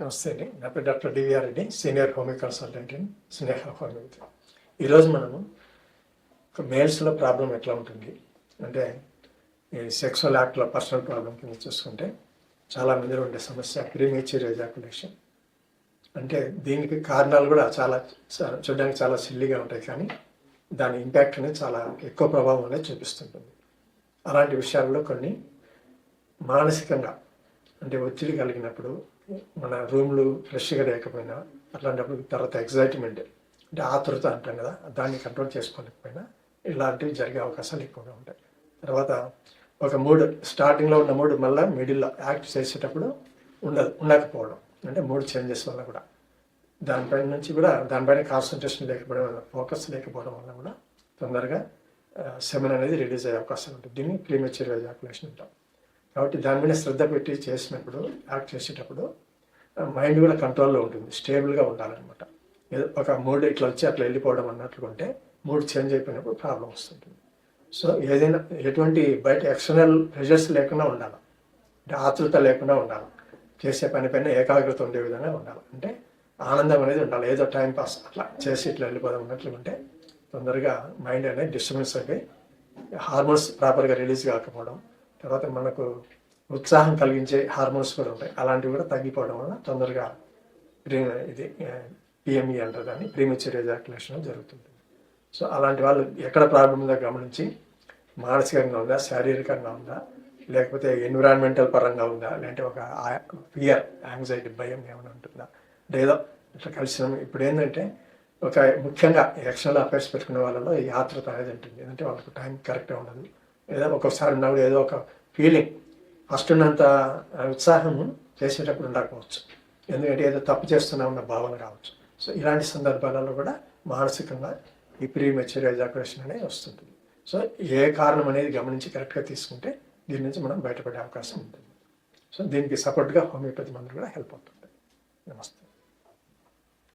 నమస్తే అండి. నా పేరు doctor DVR Reddy, senior homeo consultant in Sneha homeopathy. ఈరోజు మనము మేల్స్లో ప్రాబ్లం ఎట్లా ఉంటుంది అంటే ఈ సెక్సువల్ యాక్ట్లో పర్సనల్ ప్రాబ్లం కింద చూసుకుంటే చాలా మందిలో ఉండే సమస్య ప్రీమేచ్యూర్ ఎజాకులేషన్. అంటే దీనికి కారణాలు కూడా చాలా చూడడానికి చాలా సిల్లీగా ఉంటాయి, కానీ దాని ఇంపాక్ట్ అనేది చాలా ఎక్కువ ప్రభావం అనేది చూపిస్తుంటుంది. అలాంటి విషయాల్లో కొన్ని మానసికంగా అంటే ఒత్తిడి కలిగినప్పుడు, మన రూమ్లు ఫ్రెష్గా లేకపోయినా, అట్లాంటప్పుడు తర్వాత ఎగ్జైట్మెంట్ అంటే ఆతృత అంటాం కదా, దాన్ని కంట్రోల్ చేసుకోలేకపోయినా ఇలాంటివి జరిగే అవకాశాలు ఎక్కువగా ఉంటాయి. తర్వాత ఒక మూడ్ స్టార్టింగ్లో ఉన్న మూడ్ మళ్ళీ మిడిల్లో యాక్ట్ చేసేటప్పుడు ఉండకపోవడం, అంటే మూడ్ చేంజెస్ వల్ల కూడా దానిపైన కాన్సన్ట్రేషన్ లేకపోవడం వల్ల, ఫోకస్ లేకపోవడం వల్ల కూడా తొందరగా సెమెన్ అనేది రిలీజ్ అయ్యే అవకాశం ఉంటుంది. దీన్ని ప్రీమెచ్యూర్ ఎజాకులేషన్ అంటాం. కాబట్టి దాని మీద శ్రద్ధ పెట్టి చేసినప్పుడు, యాక్ట్ చేసేటప్పుడు మైండ్ కూడా కంట్రోల్లో ఉంటుంది, స్టేబుల్గా ఉండాలన్నమాట. ఏదో ఒక మూడ్ ఇట్లా వచ్చి అట్లా వెళ్ళిపోవడం అన్నట్లు ఉంటే మూడ్ చేంజ్ అయిపోయినప్పుడు ప్రాబ్లం వస్తుంటుంది. సో ఏదైనా ఎటువంటి బయట ఎక్స్టర్నల్ ప్రెషర్స్ లేకుండా ఉండాలి, అంటే ఆతృత లేకుండా ఉండాలి, చేసే పైన ఏకాగ్రత ఉండే విధంగా ఉండాలి, అంటే ఆనందం అనేది ఉండాలి. ఏదో టైం పాస్ అట్లా చేసి ఇట్లా వెళ్ళిపోదాం అన్నట్లు ఉంటే తొందరగా మైండ్ అనేది డిస్టర్బెన్స్ అయిపోయి హార్మోన్స్ ప్రాపర్గా రిలీజ్ కాకపోవడం, తర్వాత మనకు ఉత్సాహం కలిగించే హార్మోన్స్ కూడా ఉంటాయి, అలాంటివి కూడా తగ్గిపోవడం వల్ల తొందరగా ఇది పిఎంఈ అంటారు, దాన్ని ప్రీమెచ్యూర్ ఎజాకులేషన్ జరుగుతుంది. సో అలాంటి వాళ్ళు ఎక్కడ ప్రాబ్లం ఉందో గమనించి, మానసికంగా ఉందా, శారీరకంగా ఉందా, లేకపోతే ఎన్విరాన్మెంటల్ పరంగా ఉందా, లేదంటే ఒక ఫియర్, యాంగ్జైటీ, భయం ఏమైనా ఉంటుందా, ఏదో ఇట్లా కలిసినాం. ఇప్పుడు ఏంటంటే ఒక ముఖ్యంగా ఎక్స్టర్నల్ అఫైర్స్ పెట్టుకునే వాళ్ళలో ఈ ఆతృత అనేది ఉంటుంది, ఎందుకంటే వాళ్ళకి టైం కరెక్ట్గా ఉండదు. ఏదో ఒక్కొక్కసారి ఉన్నప్పుడు ఏదో ఒక ఫీలింగ్ ఫస్ట్ ఉన్నంత ఉత్సాహం చేసేటప్పుడు ఉండకపోవచ్చు, ఎందుకంటే ఏదో తప్పు చేస్తున్నామన్న భావన కావచ్చు. సో ఇలాంటి సందర్భాలలో కూడా మానసికంగా ఈ ప్రీమెచ్యూర్ ఎజాకులేషన్ అనేది వస్తుంటుంది. సో ఏ కారణం అనేది గమనించి కరెక్ట్గా తీసుకుంటే దీని నుంచి మనం బయటపడే అవకాశం ఉంటుంది. సో దీనికి సపోర్ట్గా హోమియోపతి మందులు కూడా హెల్ప్ అవుతుంది. నమస్తే.